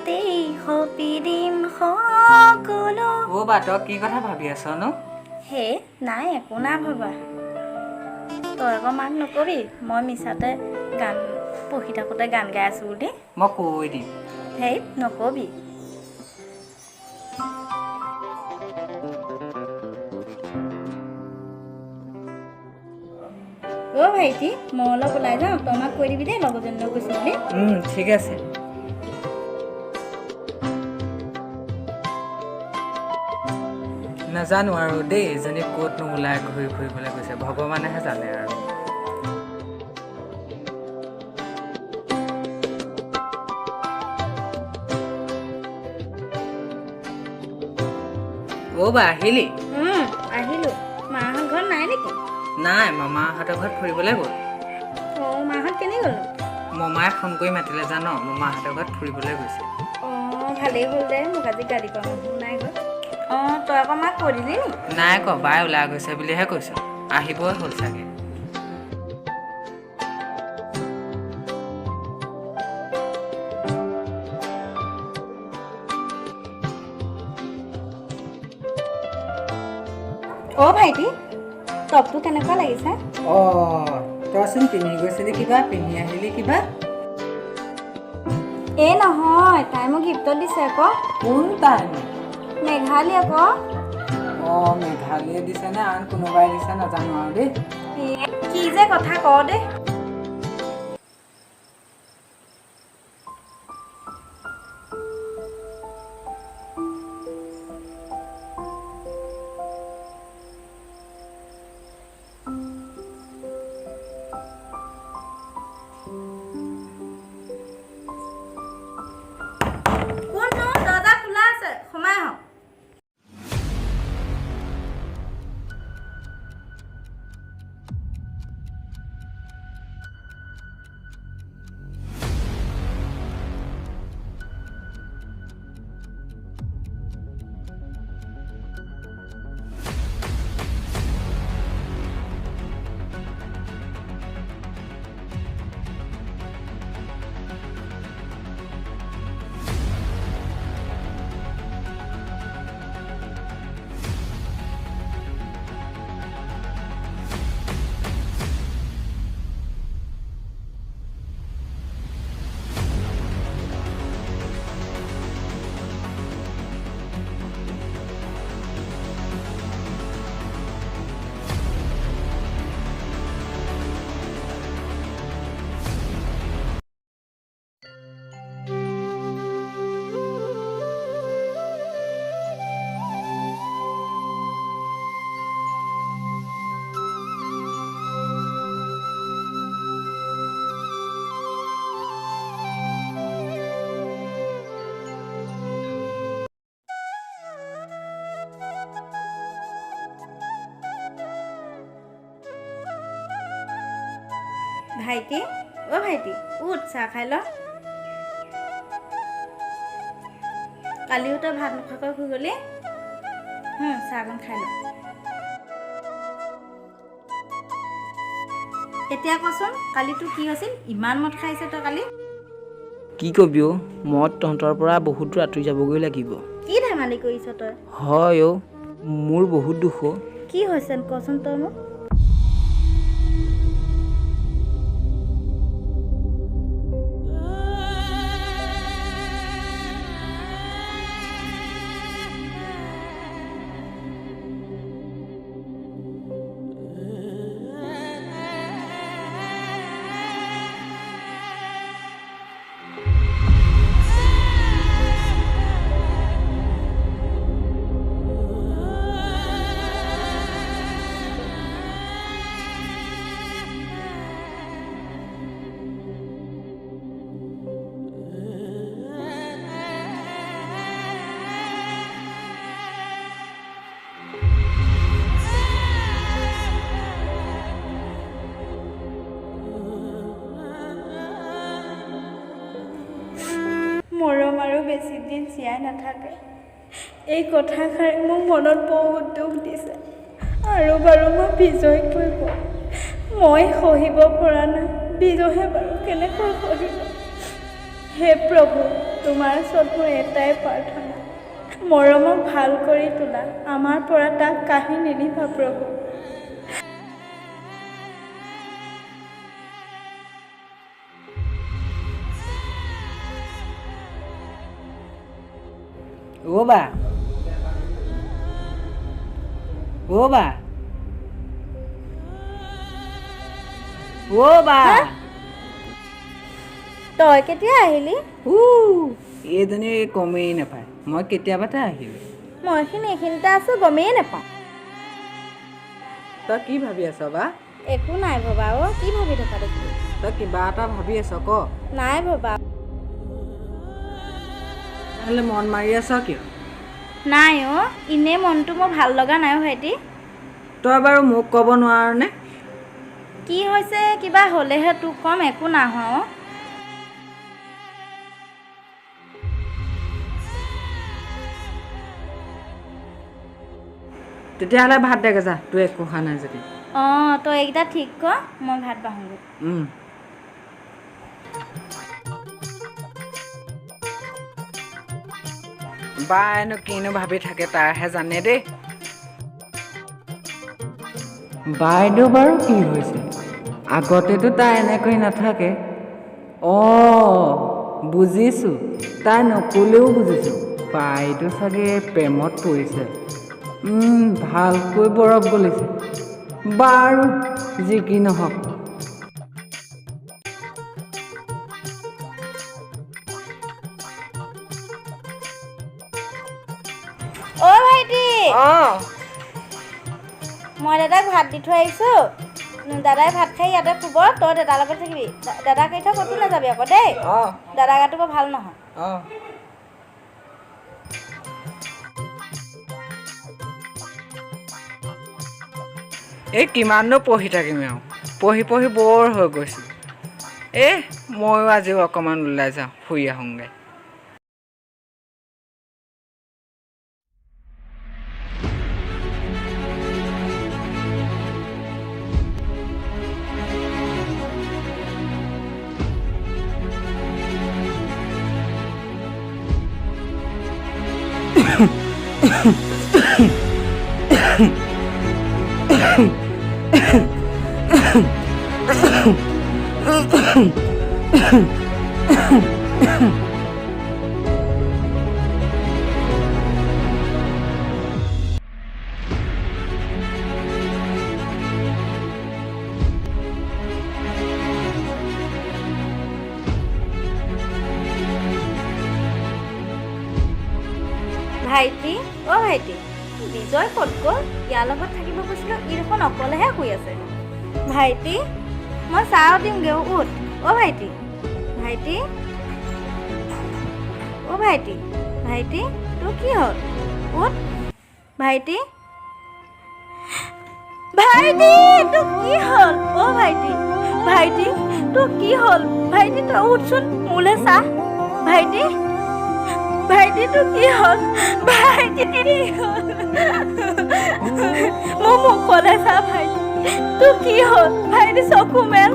হাতেই সপি দিম সকলো। অ' বা তই কি কথা ভাবি আছ নো? হে নাই একো নাই ভবা। তই আকৌ মাক নকবি মই মিছাতে গান পঢ়ি থাকোঁতে গান গাই আছোঁ বুলি। মই কৈ দিম। হেই নকবি। অ' ভাইটি মই অলপ ওলাই যাওঁ, তই মাক কৈ দিবি দেই লগৰজনীলৈ গৈছোঁ বুলি। ঠিক আছে। নাজানো আৰু দেই এজনী ক'তনো ওলাই ঘূৰি ফুৰিবলৈ গৈছে, ভগৱানেহে জানে আৰু। অ' বা আহিলি? আহিলোঁ। মাহঁত ঘৰত নাই নেকি? নাই, মামাহঁতৰ ঘৰত ফুৰিবলৈ গ'ল। অঁ মাহঁত কেনি গ'ল? মমায়ে ফোন কৰি মাতিলে জান, মামাহঁতৰ ঘৰত ফুৰিবলৈ গৈছে। অঁ ভালেই হ'ল দে, মোক আজি গালি কৰা মানুহ নাই ঘৰত। অঁ তই আকৌ মাক কৈ দিলি নি? নাই ক, বাই ওলাই গৈছে বুলিহে কৈছোঁ, আহিবই হ'ল চাগে। অ' ভাইটি টপটো কেনেকুৱা লাগিছে? তইচোন পিন্ধি গৈছিলি কিবা, পিন্ধি আহিলি কিবা। এই নহয়, তাই মোক গিফ্টত দিছে আকৌ। কোন তাই? মেঘালী আকৌ। মেঘালীয়ে দিছে নে আন কোনোবাই দিছে নাজানো আৰু দেই। কি যে কথা ক দেই। দৰ্জা খোলা আছে, সোমাই আহক। ভাইটি অ' ভাইটি উঠ চাহ খাই ল। কালিও তই ভাত নোখোৱাকৈ শুই গ'লি, চাহকণ খাই ল। এতিয়া কচোন কালি তোৰ কি হৈছিল, ইমান মদ খাইছে তই কালি? কি কবি অ', মদ তহঁতৰ পৰা বহুত দূৰ আঁতৰি যাবগৈ লাগিব। কি ধেমালি কৰিছ তই? হয় অ', মোৰ বহুত দুখ অ'। কি হৈছে কচোন তই মোক? মৰম আৰু বেছি দিন জীয়াই নাথাকে, এই কথাষাৰে মোক মনত বহুত দুখ দিছে। আৰু বাৰু মই বিজয়ক কৈ কওঁ, মই সহিব পৰা নাই, বিজয়ে বাৰু কেনেকৈ সহিব? হে প্ৰভু তোমাৰ ওচৰত মোৰ এটাই প্ৰাৰ্থনা, মৰমক ভাল কৰি তোলা, আমাৰ পৰা তাক কাঢ়ি নিনিবা প্ৰভু। অ' বা অ' বা অ' বা তই কেতিয়া আহিলি? এইজনী গমেই নাপায়, মই কেতিয়াবাতে আহিলোঁ। মইখিনি এইখিনিতে আছোঁ, গমেই নাপাওঁ। তই কি ভাবি আছ বা? একো নাই ভবা অ', কি ভাবি থকা দেখিলি? তই কিবা এটা ভাবি আছ ক। নাই ভবা। নহ'লে মন মাৰি আছ কিয়? নাই অ', এনেই মনটো মোৰ ভাল লগা নাই অ' ভাইটি। তই বাৰু মোক ক'ব নোৱাৰনে? কি হৈছে কিবা হ'লেহে তোক ক'ম, একো নাহোৱা অ'। তেতিয়াহ'লে ভাত দেগে যা, তোৰ একো হোৱা নাই যদি। অঁ, তই এইকেইটা ঠিক কৰ, মই ভাত বাঢ়োঁগৈ। বায়েনো কিনো ভাবি থাকে তাইহে জানে দেই। বাইদেউ বাৰু কি হৈছে? আগতেতো তাই এনেকৈ নাথাকে। অঁ, বুজিছোঁ, তাই নক'লেও বুজিছোঁ। বাইদেউ চাগে প্ৰেমত পৰিছে। ভালকৈ বৰফ গলিছে। বাৰু যি কি নহওক। অ' ভাইটি, অঁ, মই দাদাক ভাত দি থৈ আহিছোঁ। দাদাই ভাত খাই ইয়াতে শুব, তই দাদাৰ লগত থাকিবি। দাদাক এৰি থৈ ক'তো নাযাবি আকৌ দেই। অঁ, দাদা গাটো বৰ ভাল নহয়। অঁ। এই কিমাননো পঢ়ি থাকিম আৰু, পঢ়ি পঢ়ি বৰ হৈ গৈছোঁ। ময়ো আজিও অকণমান ওলাই যাওঁ, ফুৰি আহোঁগৈ। ভাইটি, অ' ভাইটি, বিজয় ক'ত গ'ল? ইয়াৰ লগত থাকিব কৈছিলোঁ, ই দেখোন অকলেহে শুই আছে। ভাইটি, মই চাহ দিমগৈ, উঠ। অ' ভাইটি, ভাইটি, অ' ভাইটি, ভাইটি, তোৰ কি হ'ল? উঠ, ভাইটি, ভাইটি, তোৰ কি হ'ল? অ' ভাইটি, ভাইটি, তোৰ কি হ'ল? ভাইটি, তই উঠচোন, মোলৈ চা। ভাইটি, ভাইটি, তোৰ কি হ'ল? ভাইটি, কি হ'ল? মোৰ মুখলৈ চা ভাইটি, তোৰ কি হ'ল? ভাইটি, চকু মেল।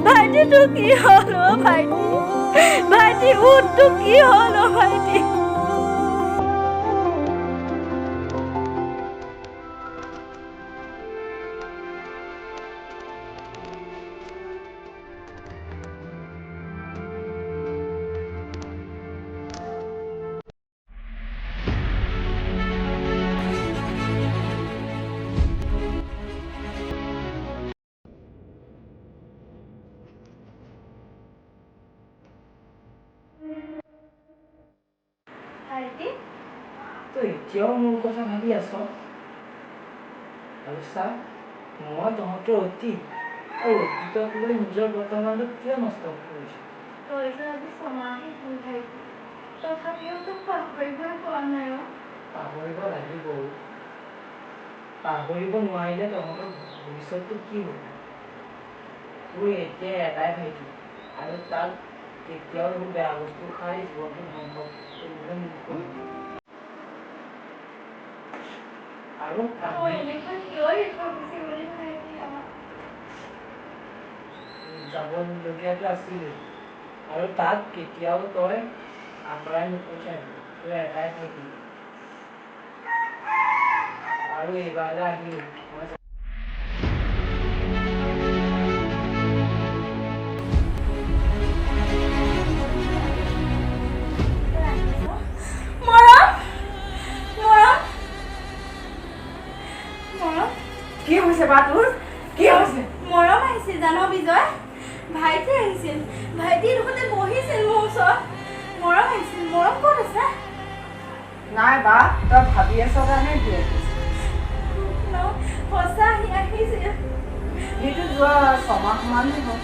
ভাইটি, তোৰ কি হ'ল? অ' ভাইটি, ভাইটি, উঠ, তোৰ কি হ'ল? অ' ভাইটি। ভাইটি, তই এতিয়াও মোৰ কথা ভাবি আছ? আৰু চা, মই তহঁতৰ অতীত আৰু অতীতক লৈ নিজৰ বৰ্তমানটো কিয় নষ্ট কৰিছ? তই যে আজি ছমাহে হ'ল ভাইটি, তথাপিও তোক পাহৰিবই পৰা নাই অ'। পাহৰিব লাগিব। পাহৰিব নোৱাৰিলে তহঁতৰ ভৱিষ্যতটো কি হ'ব? তোৰ এতিয়া এটাই ভাইটি, আৰু তাক কেতিয়াও এইবোৰ বেয়া বস্তু খাই জীৱনটো ধ্বংস কৰিবলৈ নিদিবি। আৰু যাবলগীয়াটো আছিলে, আৰু তাক কেতিয়াও তই আঁতৰাই নপঠিয়াবি তই এটাই থাকিবি আৰু এইবাৰলৈ আহিবি মই মৰম মৰম মৰম কি হৈছে বা তোৰ কি হৈছে মৰম আহিছিল জানো বিজয় ভাইটি আহিছিল ভাইটি দুখতে বহিছিল মোৰ ওচৰত মৰম আহিছিল মৰম ক'ত আছে নাই বা তই ভাবি আছ কাৰণে কি সঁচা আহিছিল সেইটো যোৱা ছমাহমানহে হ'ল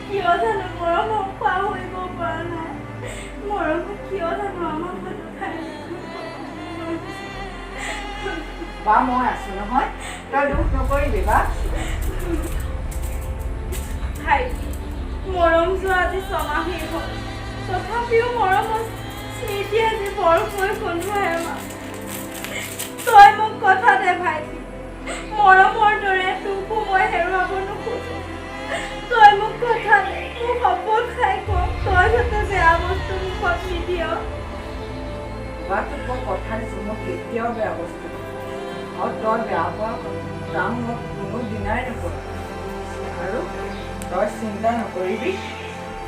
কিয় জানো মৰম পাহৰিব পৰা নাই মৰম কিয় জানো আমাৰ ঘৰত খাই বা মই আছো নহয় তই দুখ নকৰিবি বা ভাইটি মৰম যোৱা আজি ছমাহেই হ'ল তথাপিও মৰমৰ স্মৃতি আজি বৰকৈ গোন্ধোৱাই আমাক তই মোক কথা দে ভাইটি মৰমৰ দৰে তোকো মই হেৰুৱাব নোখোজো তই মোক কথা দে মোক শপত খাই কওঁ তই যাতে বেয়া বস্তু মুখত নিদিয় বা তোক মই কথা দিছোঁ মই কেতিয়াও বেয়া বস্তু আৰু তই বেয়া পোৱা কাম মোক কোনো দিনাই নকৰোঁ আৰু তই চিন্তা নকৰিবি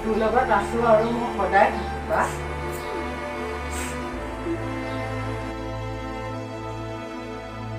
তোৰ লগত আছোঁ আৰু মই সদায় বা